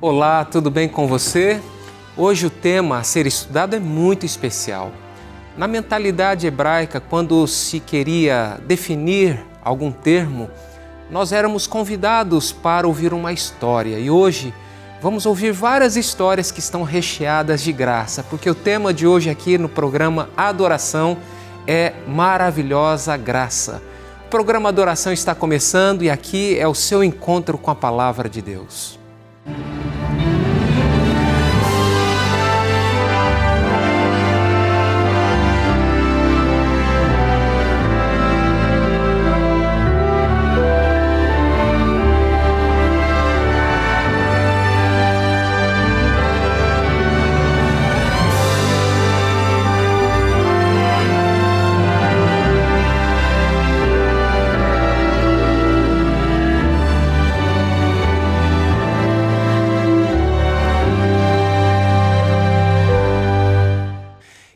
Olá, tudo bem com você? Hoje o tema a ser estudado é muito especial. Na mentalidade hebraica, quando se queria definir algum termo, nós éramos convidados para ouvir uma história e hoje vamos ouvir várias histórias que estão recheadas de graça, porque o tema de hoje aqui no programa Adoração é Maravilhosa Graça. O programa Adoração está começando e aqui é o seu encontro com a Palavra de Deus.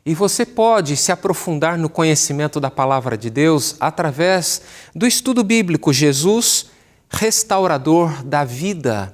E você pode se aprofundar no conhecimento da Palavra de Deus através do estudo bíblico Jesus, restaurador da vida.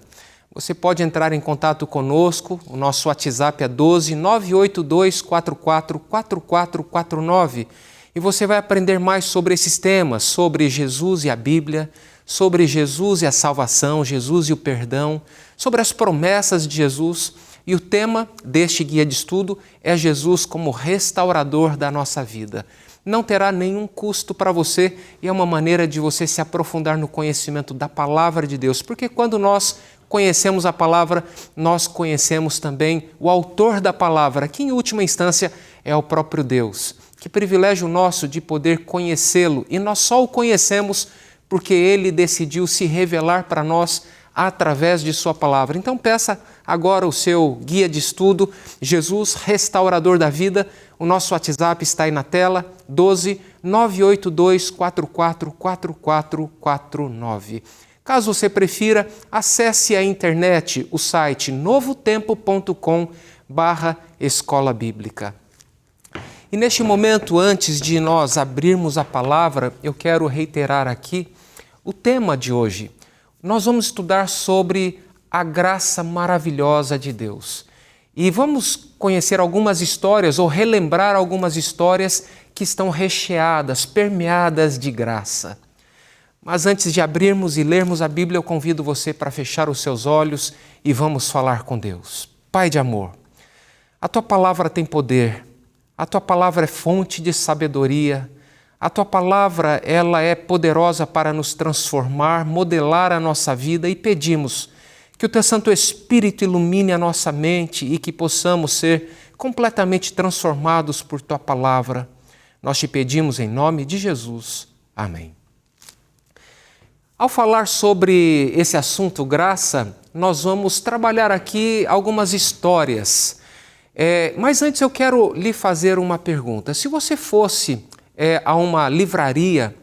Você pode entrar em contato conosco, o nosso WhatsApp é 12 982 44 4449 e você vai aprender mais sobre esses temas, sobre Jesus e a Bíblia, sobre Jesus e a salvação, Jesus e o perdão, sobre as promessas de Jesus. E o tema deste guia de estudo é Jesus como restaurador da nossa vida. Não terá nenhum custo para você e é uma maneira de você se aprofundar no conhecimento da Palavra de Deus, porque quando nós conhecemos a Palavra, nós conhecemos também o autor da Palavra, que em última instância é o próprio Deus. Que privilégio nosso de poder conhecê-lo e nós só o conhecemos porque Ele decidiu se revelar para nós através de sua palavra. Então peça agora o seu guia de estudo, Jesus, restaurador da vida. O nosso WhatsApp está aí na tela, 12 982 44 4449. Caso você prefira, acesse a internet, o site novotempo.com/escola bíblica. E neste momento, antes de nós abrirmos a palavra, eu quero reiterar aqui o tema de hoje. Nós vamos estudar sobre a graça maravilhosa de Deus. E vamos conhecer algumas histórias ou relembrar algumas histórias que estão recheadas, permeadas de graça. Mas antes de abrirmos e lermos a Bíblia, eu convido você para fechar os seus olhos e vamos falar com Deus. Pai de amor, a Tua palavra tem poder, a Tua palavra é fonte de sabedoria, a Tua palavra, ela é poderosa para nos transformar, modelar a nossa vida e pedimos que o Teu Santo Espírito ilumine a nossa mente e que possamos ser completamente transformados por Tua palavra. Nós te pedimos em nome de Jesus. Amém. Ao falar sobre esse assunto graça, nós vamos trabalhar aqui algumas histórias. Mas antes eu quero lhe fazer uma pergunta. Se você fosse a uma livraria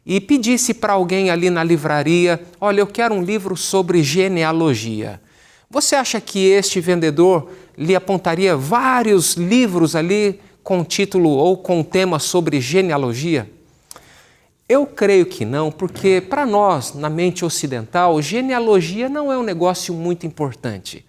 e pedisse para alguém ali na livraria, olha, eu quero um livro sobre genealogia. Você acha que este vendedor lhe apontaria vários livros ali com título ou com tema sobre genealogia? Eu creio que não, porque para nós, na mente ocidental, genealogia não é um negócio muito importante.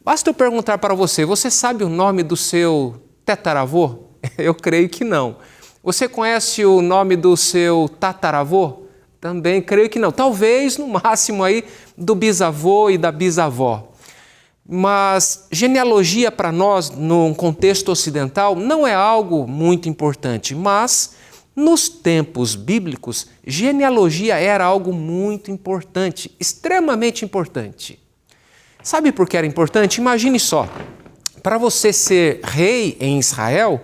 Basta eu perguntar para você, você sabe o nome do seu tetaravô? Eu creio que não. Você conhece o nome do seu tataravô? Também creio que não. Talvez, no máximo, aí do bisavô e da bisavó. Mas genealogia para nós, num contexto ocidental, não é algo muito importante. Mas, nos tempos bíblicos, genealogia era algo muito importante, extremamente importante. Sabe por que era importante? Imagine só, para você ser rei em Israel,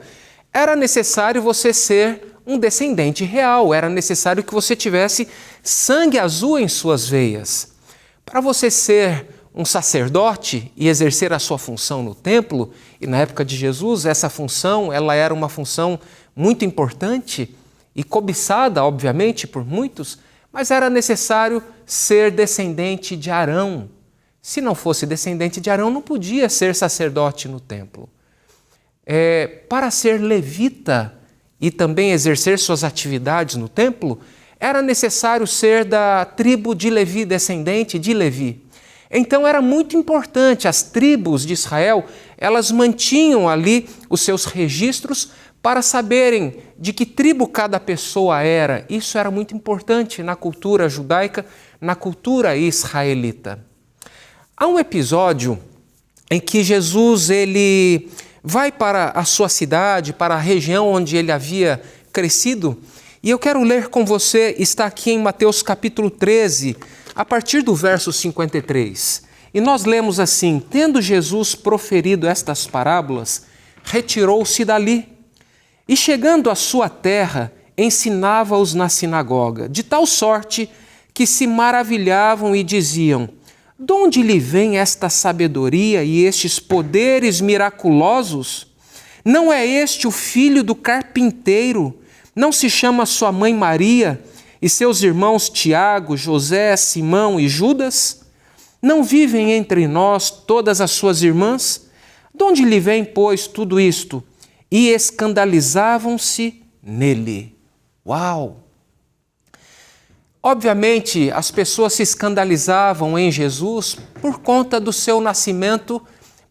era necessário você ser um descendente real, era necessário que você tivesse sangue azul em suas veias. Para você ser um sacerdote e exercer a sua função no templo, e na época de Jesus, essa função ela era uma função muito importante e cobiçada, obviamente, por muitos, mas era necessário ser descendente de Arão. Se não fosse descendente de Arão, não podia ser sacerdote no templo. Para ser levita e também exercer suas atividades no templo, era necessário ser da tribo de Levi, descendente de Levi. Então era muito importante, as tribos de Israel, elas mantinham ali os seus registros para saberem de que tribo cada pessoa era. Isso era muito importante na cultura judaica, na cultura israelita. Há um episódio em que Jesus ele vai para a sua cidade, para a região onde ele havia crescido, e eu quero ler com você, está aqui em Mateus capítulo 13, a partir do verso 53. E nós lemos assim: tendo Jesus proferido estas parábolas, retirou-se dali, e chegando à sua terra, ensinava-os na sinagoga, de tal sorte que se maravilhavam e diziam: de onde lhe vem esta sabedoria e estes poderes miraculosos? Não é este o filho do carpinteiro? Não se chama sua mãe Maria e seus irmãos Tiago, José, Simão e Judas? Não vivem entre nós todas as suas irmãs? De onde lhe vem, pois, tudo isto? E escandalizavam-se nele. Uau! Obviamente, as pessoas se escandalizavam em Jesus por conta do seu nascimento,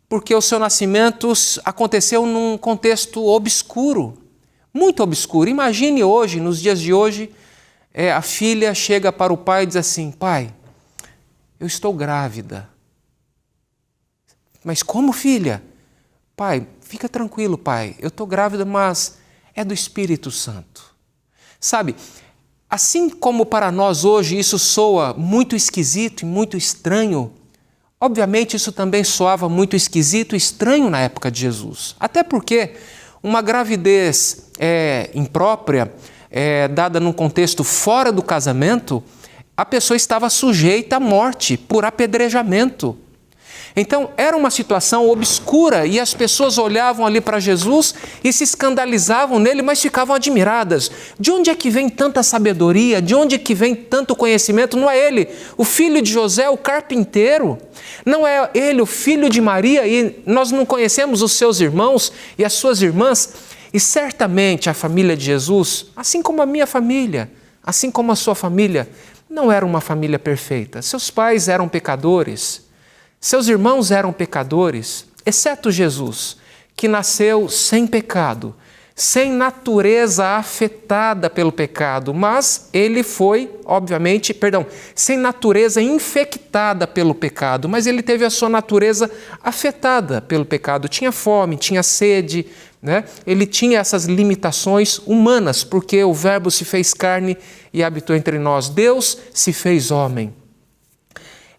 porque o seu nascimento aconteceu num contexto obscuro, muito obscuro. Imagine hoje, nos dias de hoje, a filha chega para o pai e diz assim: pai, eu estou grávida. Mas como, filha? Pai, fica tranquilo, pai, eu estou grávida, mas é do Espírito Santo. Sabe, assim como para nós hoje isso soa muito esquisito e muito estranho, obviamente isso também soava muito esquisito e estranho na época de Jesus. Até porque uma gravidez imprópria, dada num contexto fora do casamento, a pessoa estava sujeita à morte por apedrejamento. Então, era uma situação obscura e as pessoas olhavam ali para Jesus e se escandalizavam nele, mas ficavam admiradas. De onde é que vem tanta sabedoria? De onde é que vem tanto conhecimento? Não é ele, o filho de José, o carpinteiro? Não é ele, o filho de Maria? E nós não conhecemos os seus irmãos e as suas irmãs? E certamente a família de Jesus, assim como a minha família, assim como a sua família, não era uma família perfeita. Seus pais eram pecadores. Seus irmãos eram pecadores, exceto Jesus, que nasceu sem pecado, sem natureza afetada pelo pecado, mas ele foi, obviamente, sem natureza infectada pelo pecado, mas ele teve a sua natureza afetada pelo pecado. Tinha fome, tinha sede, né? Ele tinha essas limitações humanas, porque o Verbo se fez carne e habitou entre nós. Deus se fez homem.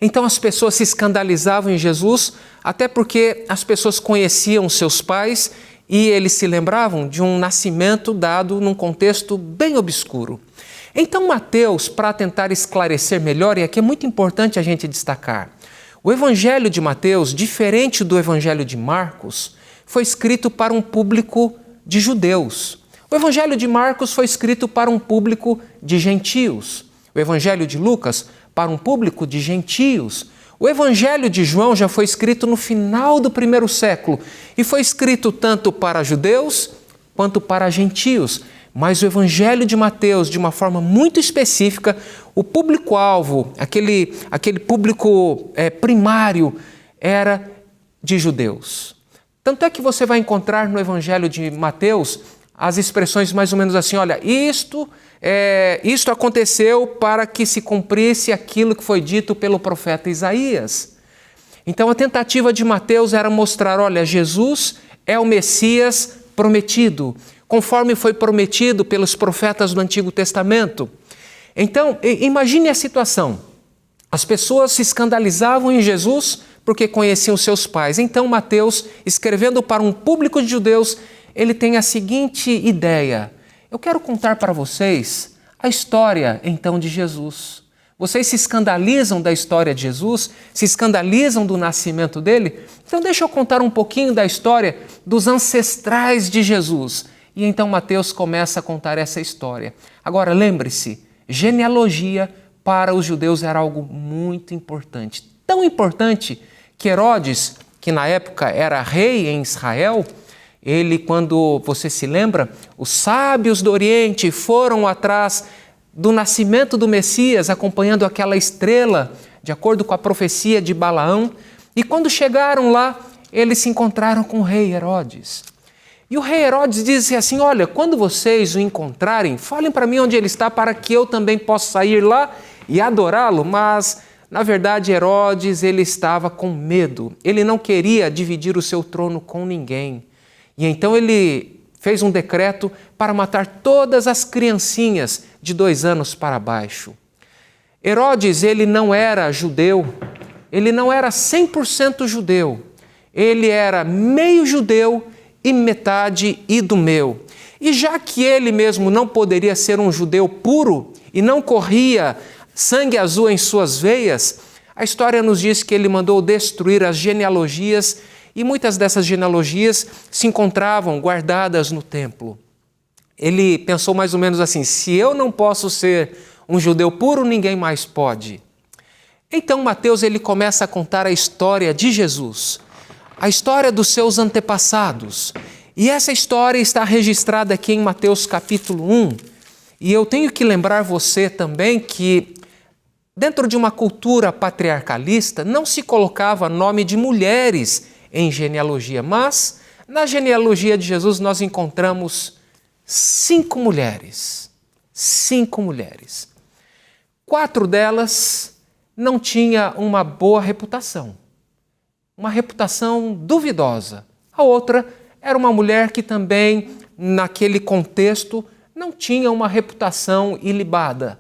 Então as pessoas se escandalizavam em Jesus, até porque as pessoas conheciam seus pais e eles se lembravam de um nascimento dado num contexto bem obscuro. Então Mateus, para tentar esclarecer melhor, e aqui é muito importante a gente destacar, o Evangelho de Mateus, diferente do Evangelho de Marcos, foi escrito para um público de judeus. O Evangelho de Marcos foi escrito para um público de gentios. O Evangelho de Lucas para um público de gentios. O Evangelho de João já foi escrito no final do primeiro século e foi escrito tanto para judeus quanto para gentios. Mas o Evangelho de Mateus, de uma forma muito específica, o público-alvo, aquele público primário, era de judeus. Tanto é que você vai encontrar no Evangelho de Mateus as expressões mais ou menos assim: olha, isto aconteceu para que se cumprisse aquilo que foi dito pelo profeta Isaías. Então a tentativa de Mateus era mostrar: olha, Jesus é o Messias prometido, conforme foi prometido pelos profetas do Antigo Testamento. Então, imagine a situação. As pessoas se escandalizavam em Jesus porque conheciam seus pais. Então Mateus, escrevendo para um público de judeus, ele tem a seguinte ideia: eu quero contar para vocês a história, então, de Jesus. Vocês se escandalizam da história de Jesus? Se escandalizam do nascimento dele? Então deixa eu contar um pouquinho da história dos ancestrais de Jesus. E então Mateus começa a contar essa história. Agora lembre-se, genealogia para os judeus era algo muito importante. Tão importante que Herodes, que na época era rei em Israel, ele, quando você se lembra, os sábios do Oriente foram atrás do nascimento do Messias, acompanhando aquela estrela de acordo com a profecia de Balaão. E quando chegaram lá, eles se encontraram com o rei Herodes. E o rei Herodes disse assim: olha, quando vocês o encontrarem, falem para mim onde ele está para que eu também possa sair lá e adorá-lo. Mas, na verdade, Herodes, ele estava com medo. Ele não queria dividir o seu trono com ninguém. E então ele fez um decreto para matar todas as criancinhas de 2 anos para baixo. Herodes, ele não era judeu, ele não era 100% judeu. Ele era meio judeu e metade idumeu. E já que ele mesmo não poderia ser um judeu puro e não corria sangue azul em suas veias, a história nos diz que ele mandou destruir as genealogias e muitas dessas genealogias se encontravam guardadas no templo. Ele pensou mais ou menos assim: se eu não posso ser um judeu puro, ninguém mais pode. Então Mateus ele começa a contar a história de Jesus, a história dos seus antepassados. E essa história está registrada aqui em Mateus capítulo 1. E eu tenho que lembrar você também que dentro de uma cultura patriarcalista não se colocava nome de mulheres em genealogia, mas na genealogia de Jesus nós encontramos 5 mulheres. 5 mulheres. 4 delas não tinham uma boa reputação. Uma reputação duvidosa. A outra era uma mulher que também, naquele contexto, não tinha uma reputação ilibada.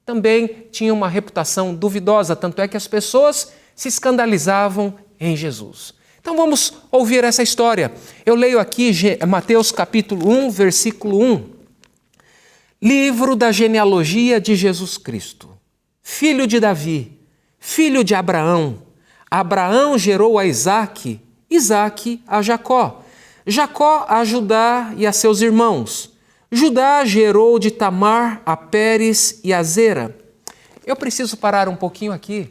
Também tinha uma reputação duvidosa, tanto é que as pessoas se escandalizavam em Jesus. Então vamos ouvir essa história. Eu leio aqui Mateus capítulo 1, versículo 1. Livro da genealogia de Jesus Cristo, filho de Davi, filho de Abraão. Abraão gerou a Isaque, Isaque a Jacó, Jacó a Judá e a seus irmãos. Judá gerou de Tamar a Pérez e a Zera. Eu preciso parar um pouquinho aqui,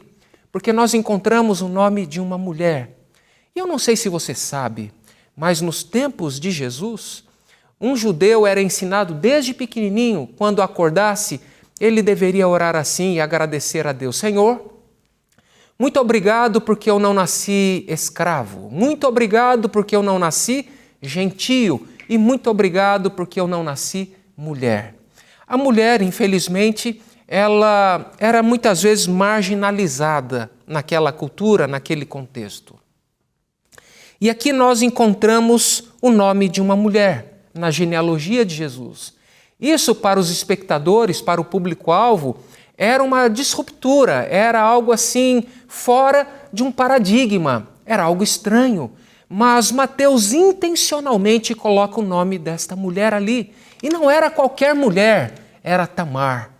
porque nós encontramos o nome de uma mulher. E eu não sei se você sabe, mas nos tempos de Jesus, um judeu era ensinado desde pequenininho, quando acordasse, ele deveria orar assim e agradecer a Deus: Senhor, muito obrigado porque eu não nasci escravo. Muito obrigado porque eu não nasci gentio. E muito obrigado porque eu não nasci mulher. A mulher, infelizmente, ela era muitas vezes marginalizada naquela cultura, naquele contexto. E aqui nós encontramos o nome de uma mulher na genealogia de Jesus. Isso para os espectadores, para o público-alvo, era uma disruptura, era algo assim fora de um paradigma, era algo estranho. Mas Mateus intencionalmente coloca o nome desta mulher ali. E não era qualquer mulher, era Tamar.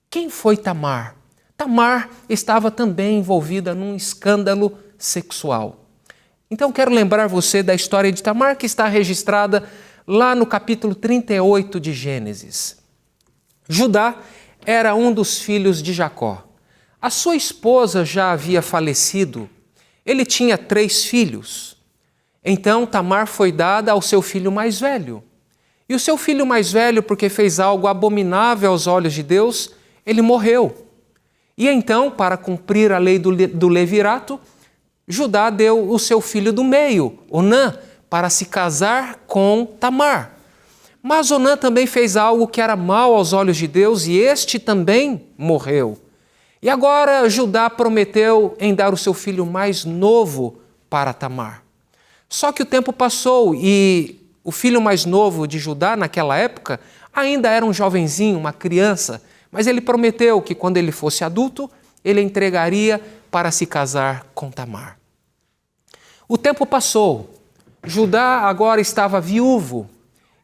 Quem foi Tamar? Tamar estava também envolvida num escândalo sexual. Então quero lembrar você da história de Tamar, que está registrada lá no capítulo 38 de Gênesis. Judá era um dos filhos de Jacó. A sua esposa já havia falecido. Ele tinha 3 filhos. Então Tamar foi dada ao seu filho mais velho. E o seu filho mais velho, porque fez algo abominável aos olhos de Deus, ele morreu. E então, para cumprir a lei do levirato, Judá deu o seu filho do meio, Onã, para se casar com Tamar. Mas Onã também fez algo que era mal aos olhos de Deus e este também morreu. E agora Judá prometeu em dar o seu filho mais novo para Tamar. Só que o tempo passou e o filho mais novo de Judá naquela época ainda era um jovenzinho, uma criança, mas ele prometeu que quando ele fosse adulto, ele entregaria para se casar com Tamar. O tempo passou, Judá agora estava viúvo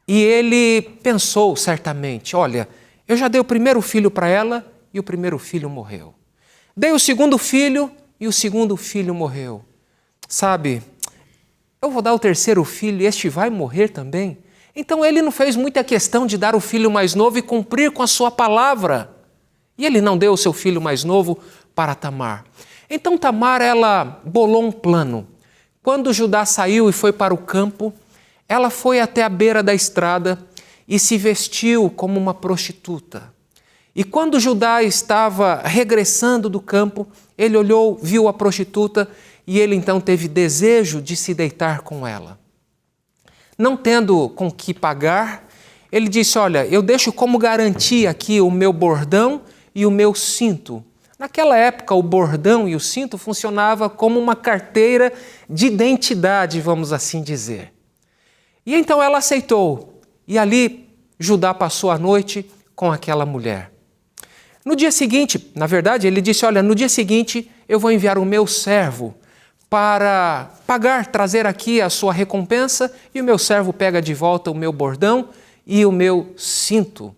e ele pensou certamente: olha, eu já dei o primeiro filho para ela e o primeiro filho morreu. Dei o segundo filho e o segundo filho morreu. Sabe, eu vou dar o terceiro filho e este vai morrer também. Então ele não fez muita questão de dar o filho mais novo e cumprir com a sua palavra. E ele não deu o seu filho mais novo para Tamar. Então Tamar, ela bolou um plano. Quando Judá saiu e foi para o campo, ela foi até a beira da estrada e se vestiu como uma prostituta. E quando Judá estava regressando do campo, Ele olhou, viu a prostituta e ele então teve desejo de se deitar com ela. Não tendo com que pagar, ele disse, olha, eu deixo como garantia aqui o meu bordão e o meu cinto. Naquela época, o bordão e o cinto funcionava como uma carteira de identidade, vamos assim dizer. E então ela aceitou. E ali, Judá passou a noite com aquela mulher. No dia seguinte, na verdade, ele disse, olha, no dia seguinte eu vou enviar o meu servo para pagar, trazer aqui a sua recompensa, e o meu servo pega de volta o meu bordão e o meu cinto.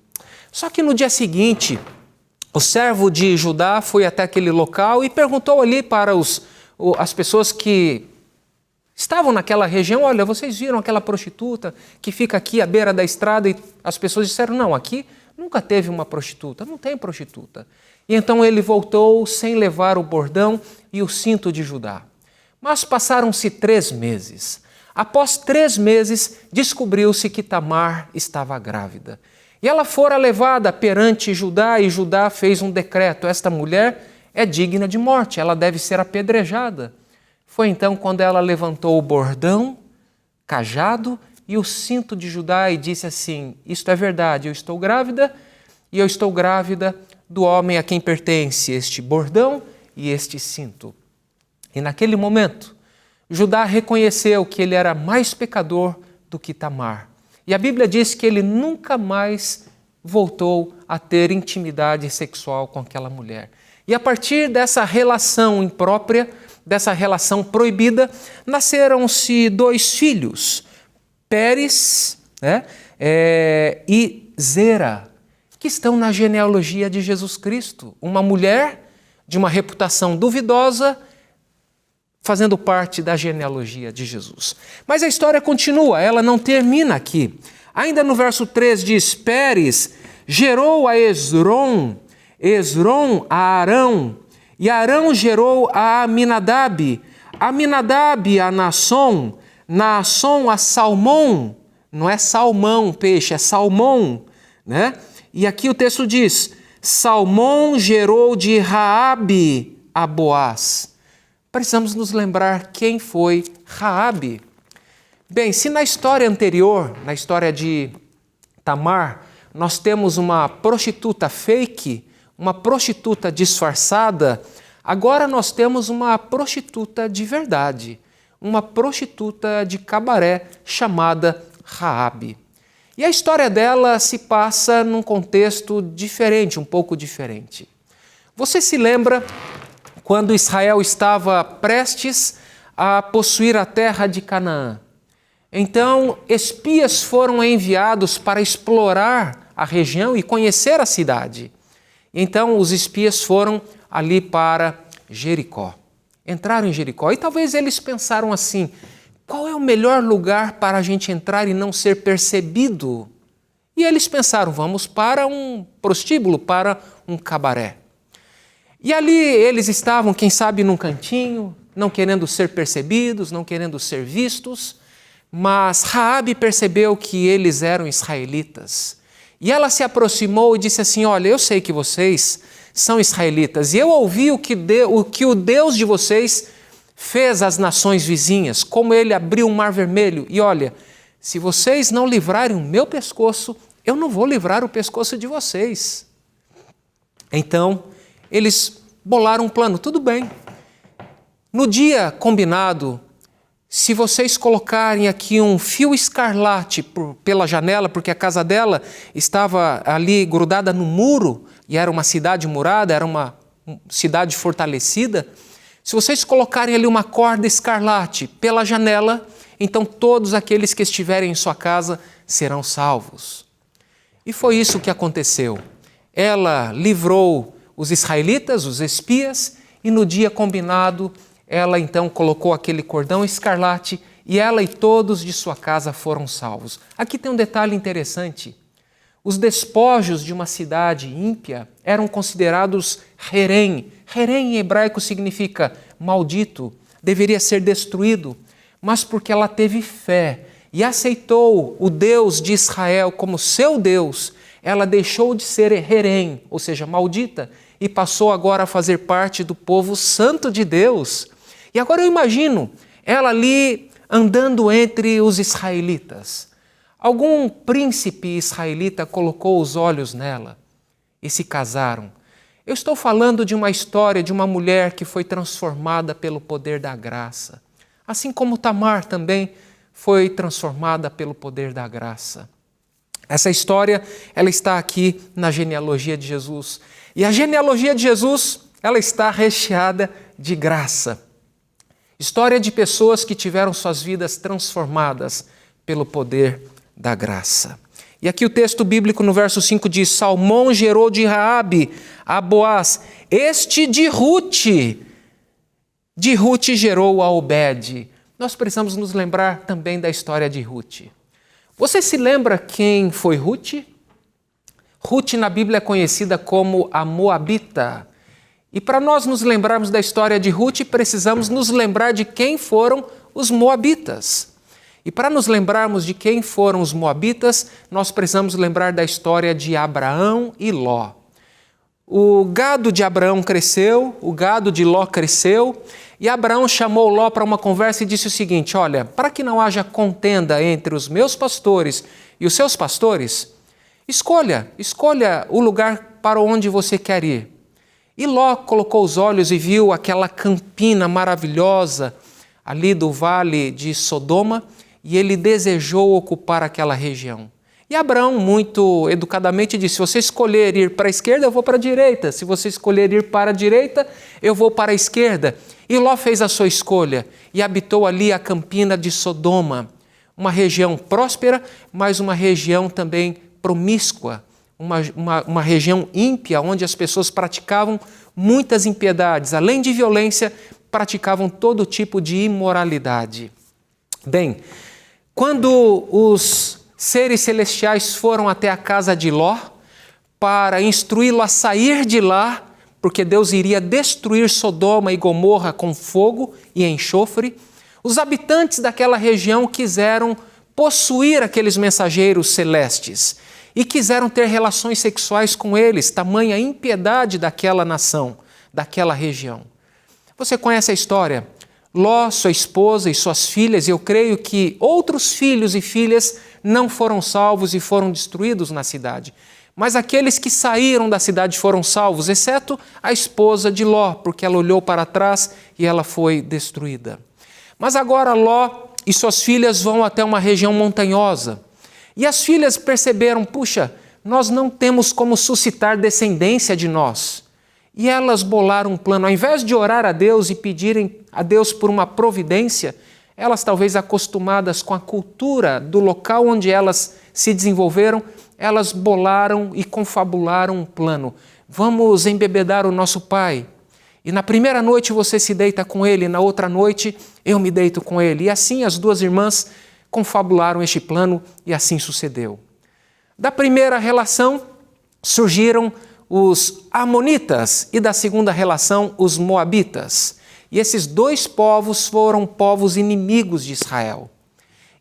Só que no dia seguinte, o servo de Judá foi até aquele local e perguntou ali para as pessoas que estavam naquela região, olha, vocês viram aquela prostituta que fica aqui à beira da estrada? E as pessoas disseram, não, aqui nunca teve uma prostituta, não tem prostituta. E então ele voltou sem levar o bordão e o cinto de Judá. Mas passaram-se 3 meses. Após 3 meses, descobriu-se que Tamar estava grávida. E ela fora levada perante Judá, e Judá fez um decreto, esta mulher é digna de morte, ela deve ser apedrejada. Foi então quando ela levantou o bordão, cajado e o cinto de Judá e disse assim, isto é verdade, eu estou grávida e eu estou grávida do homem a quem pertence este bordão e este cinto. E naquele momento, Judá reconheceu que ele era mais pecador do que Tamar. E a Bíblia diz que ele nunca mais voltou a ter intimidade sexual com aquela mulher. E a partir dessa relação imprópria, dessa relação proibida, nasceram-se 2 filhos, Pérez, e Zera, que estão na genealogia de Jesus Cristo. Uma mulher de uma reputação duvidosa, fazendo parte da genealogia de Jesus. Mas a história continua, ela não termina aqui. Ainda no verso 3 diz, Pérez gerou a Esrom, Esrom a Arão, e Arão gerou a Aminadab, Aminadab a Naasson, Naasson a Salmão, não é salmão, peixe, é salmão, né? E aqui o texto diz, Salmão gerou de Raabe a Boaz. Precisamos nos lembrar quem foi Raabe. Bem, se na história anterior, na história de Tamar, nós temos uma prostituta fake, uma prostituta disfarçada, agora nós temos uma prostituta de verdade, uma prostituta de cabaré chamada Raabe. E a história dela se passa num contexto diferente, um pouco diferente. Você se lembra quando Israel estava prestes a possuir a terra de Canaã? Então, espias foram enviados para explorar a região e conhecer a cidade. Então, os espias foram ali para Jericó. Entraram em Jericó e talvez eles pensaram assim, qual é o melhor lugar para a gente entrar e não ser percebido? E eles pensaram, vamos para um prostíbulo, para um cabaré. E ali eles estavam, quem sabe, num cantinho, não querendo ser percebidos, não querendo ser vistos, mas Raabe percebeu que eles eram israelitas. E ela se aproximou e disse assim, olha, eu sei que vocês são israelitas, e eu ouvi o que o Deus de vocês fez às nações vizinhas, como ele abriu o mar vermelho. E olha, se vocês não livrarem o meu pescoço, eu não vou livrar o pescoço de vocês. Então, eles bolaram um plano, tudo bem. No dia combinado, se vocês colocarem aqui um fio escarlate pela janela, porque a casa dela estava ali grudada no muro, e era uma cidade murada, era uma cidade fortalecida, se vocês colocarem ali uma corda escarlate pela janela, então todos aqueles que estiverem em sua casa serão salvos. E foi isso que aconteceu. Ela livrou os israelitas, os espias, e no dia combinado, ela então colocou aquele cordão escarlate e ela e todos de sua casa foram salvos. Aqui tem um detalhe interessante. Os despojos de uma cidade ímpia eram considerados herem. Herem em hebraico significa maldito, deveria ser destruído, mas porque ela teve fé e aceitou o Deus de Israel como seu Deus, ela deixou de ser herem, ou seja, maldita, e passou agora a fazer parte do povo santo de Deus. E agora eu imagino ela ali andando entre os israelitas. Algum príncipe israelita colocou os olhos nela e se casaram. Eu estou falando de uma história de uma mulher que foi transformada pelo poder da graça. Assim como Tamar também foi transformada pelo poder da graça. Essa história, ela está aqui na genealogia de Jesus. E a genealogia de Jesus, ela está recheada de graça. História de pessoas que tiveram suas vidas transformadas pelo poder da graça. E aqui o texto bíblico no verso 5 diz: Salmão gerou de Raabe a Boaz, este de Ruth gerou a Obed. Nós precisamos nos lembrar também da história de Ruth. Você se lembra quem foi Ruth? Ruth na Bíblia é conhecida como a Moabita. E para nós nos lembrarmos da história de Ruth, precisamos nos lembrar de quem foram os Moabitas. E para nos lembrarmos de quem foram os Moabitas, nós precisamos lembrar da história de Abraão e Ló. O gado de Abraão cresceu, o gado de Ló cresceu, e Abraão chamou Ló para uma conversa e disse o seguinte: olha, para que não haja contenda entre os meus pastores e os seus pastores, escolha o lugar para onde você quer ir. E Ló colocou os olhos e viu aquela campina maravilhosa ali do vale de Sodoma, e ele desejou ocupar aquela região. E Abraão, muito educadamente, disse: se você escolher ir para a esquerda, eu vou para a direita. Se você escolher ir para a direita, eu vou para a esquerda. E Ló fez a sua escolha e habitou ali a campina de Sodoma, uma região próspera, mas uma região também promíscua, uma região ímpia, onde as pessoas praticavam muitas impiedades. Além de violência, praticavam todo tipo de imoralidade. Bem, quando os seres celestiais foram até a casa de Ló para instruí-lo a sair de lá, porque Deus iria destruir Sodoma e Gomorra com fogo e enxofre, os habitantes daquela região quiseram possuir aqueles mensageiros celestes e quiseram ter relações sexuais com eles, tamanha impiedade daquela nação, daquela região. Você conhece a história? Ló, sua esposa e suas filhas, e eu creio que outros filhos e filhas não foram salvos e foram destruídos na cidade. Mas aqueles que saíram da cidade foram salvos, exceto a esposa de Ló, porque ela olhou para trás e ela foi destruída. Mas agora Ló e suas filhas vão até uma região montanhosa. E as filhas perceberam: puxa, nós não temos como suscitar descendência de nós. E elas bolaram um plano. Ao invés de orar a Deus e pedirem a Deus por uma providência, elas, talvez acostumadas com a cultura do local onde elas se desenvolveram, elas bolaram e confabularam um plano. Vamos embebedar o nosso pai. E na primeira noite você se deita com ele, na outra noite eu me deito com ele. E assim as duas irmãs confabularam este plano e assim sucedeu. Da primeira relação surgiram os amonitas e da segunda relação os moabitas. E esses dois povos foram povos inimigos de Israel.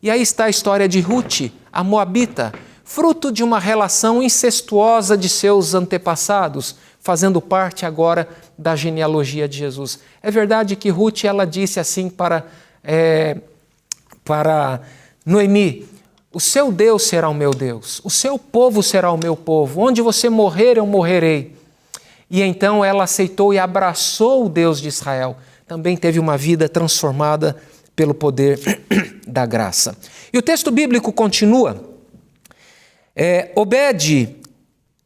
E aí está a história de Ruth, a moabita, fruto de uma relação incestuosa de seus antepassados, fazendo parte agora da genealogia de Jesus. É verdade que Ruth, ela disse assim para Noemi: o seu Deus será o meu Deus, o seu povo será o meu povo, onde você morrer eu morrerei. E então ela aceitou e abraçou o Deus de Israel. Também teve uma vida transformada pelo poder da graça. E o texto bíblico continua. Obed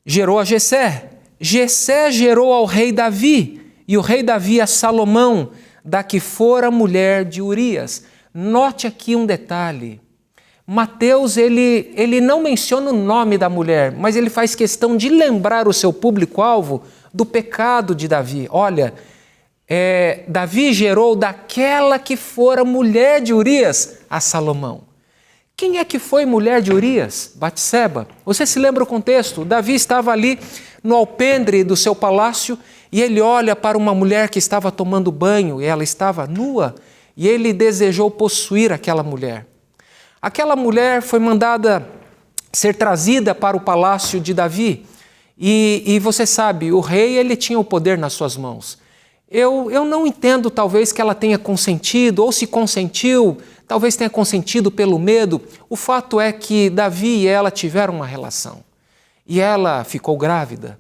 gerou a Jessé, Jessé gerou ao rei Davi, e o rei Davi a Salomão, da que fora mulher de Urias. Note aqui um detalhe. Mateus, ele não menciona o nome da mulher, mas ele faz questão de lembrar o seu público-alvo do pecado de Davi. Olha, Davi gerou daquela que fora mulher de Urias a Salomão. Quem é que foi mulher de Urias? Batseba. Você se lembra o contexto? Davi estava ali no alpendre do seu palácio e ele olha para uma mulher que estava tomando banho e ela estava nua e ele desejou possuir aquela mulher. Aquela mulher foi mandada ser trazida para o palácio de Davi E você sabe, o rei ele tinha o poder nas suas mãos. Eu não entendo talvez que ela tenha consentido, ou se consentiu, talvez tenha consentido pelo medo. O fato é que Davi e ela tiveram uma relação. E ela ficou grávida.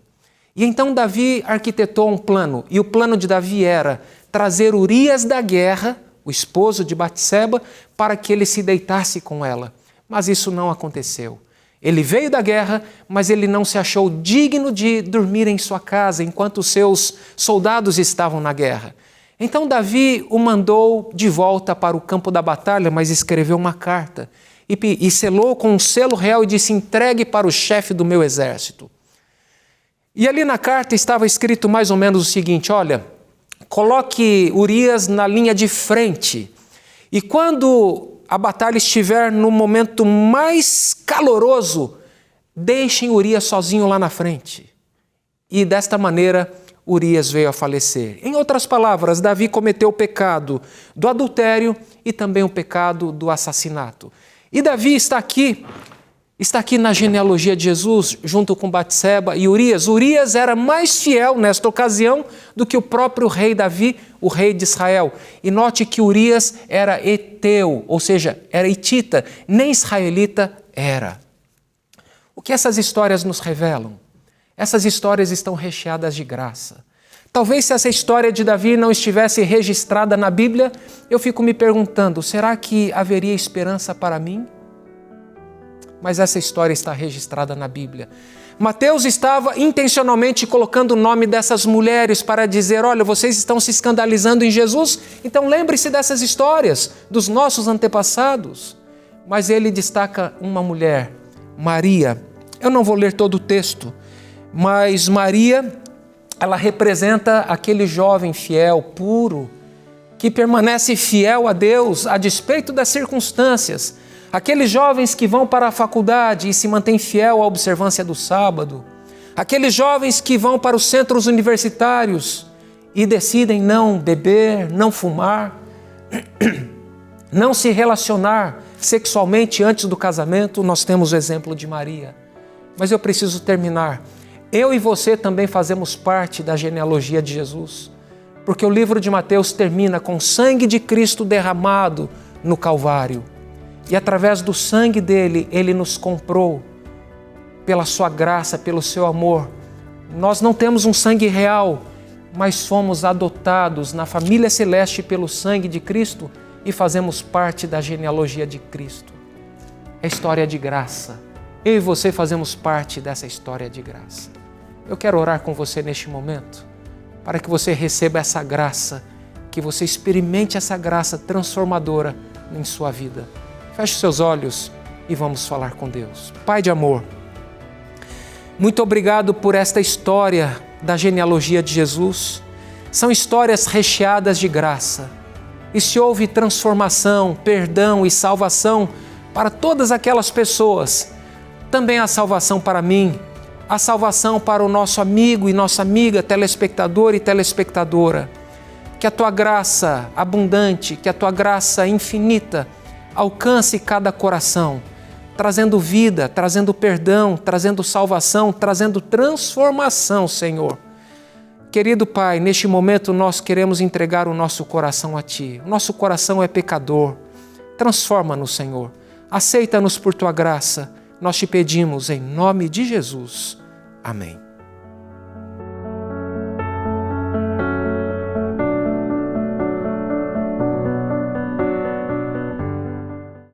E então Davi arquitetou um plano. E o plano de Davi era trazer Urias da guerra, o esposo de Batseba, para que ele se deitasse com ela. Mas isso não aconteceu. Ele veio da guerra, mas ele não se achou digno de dormir em sua casa enquanto os seus soldados estavam na guerra. Então Davi o mandou de volta para o campo da batalha, mas escreveu uma carta e selou com um selo real e disse: entregue para o chefe do meu exército. E ali na carta estava escrito mais ou menos o seguinte: olha, coloque Urias na linha de frente e quando a batalha estiver no momento mais caloroso, deixem Urias sozinho lá na frente. E desta maneira, Urias veio a falecer. Em outras palavras, Davi cometeu o pecado do adultério e também o pecado do assassinato. E Davi está aqui na genealogia de Jesus, junto com Batseba e Urias. Urias era mais fiel nesta ocasião do que o próprio rei Davi, o rei de Israel. E note que Urias era eteu, ou seja, era hitita, nem israelita era. O que essas histórias nos revelam? Essas histórias estão recheadas de graça. Talvez se essa história de Davi não estivesse registrada na Bíblia, eu fico me perguntando, será que haveria esperança para mim? Mas essa história está registrada na Bíblia. Mateus estava intencionalmente colocando o nome dessas mulheres para dizer, olha, vocês estão se escandalizando em Jesus, então lembre-se dessas histórias dos nossos antepassados. Mas ele destaca uma mulher, Maria. Eu não vou ler todo o texto, mas Maria, ela representa aquele jovem fiel, puro, que permanece fiel a Deus a despeito das circunstâncias. Aqueles jovens que vão para a faculdade e se mantêm fiel à observância do sábado. Aqueles jovens que vão para os centros universitários e decidem não beber, não fumar, não se relacionar sexualmente antes do casamento. Nós temos o exemplo de Maria. Mas eu preciso terminar. Eu e você também fazemos parte da genealogia de Jesus, porque o livro de Mateus termina com o sangue de Cristo derramado no Calvário. E através do sangue dele, ele nos comprou pela sua graça, pelo seu amor. Nós não temos um sangue real, mas fomos adotados na família celeste pelo sangue de Cristo e fazemos parte da genealogia de Cristo. É história de graça. Eu e você fazemos parte dessa história de graça. Eu quero orar com você neste momento, para que você receba essa graça, que você experimente essa graça transformadora em sua vida. Feche seus olhos e vamos falar com Deus. Pai de amor, muito obrigado por esta história da genealogia de Jesus. São histórias recheadas de graça. E se houve transformação, perdão e salvação para todas aquelas pessoas, também há salvação para mim, há salvação para o nosso amigo e nossa amiga, telespectador e telespectadora. Que a tua graça abundante, que a tua graça infinita alcance cada coração, trazendo vida, trazendo perdão, trazendo salvação, trazendo transformação, Senhor. Querido Pai, neste momento nós queremos entregar o nosso coração a Ti. O nosso coração é pecador. Transforma-nos, Senhor. Aceita-nos por Tua graça. Nós te pedimos em nome de Jesus. Amém.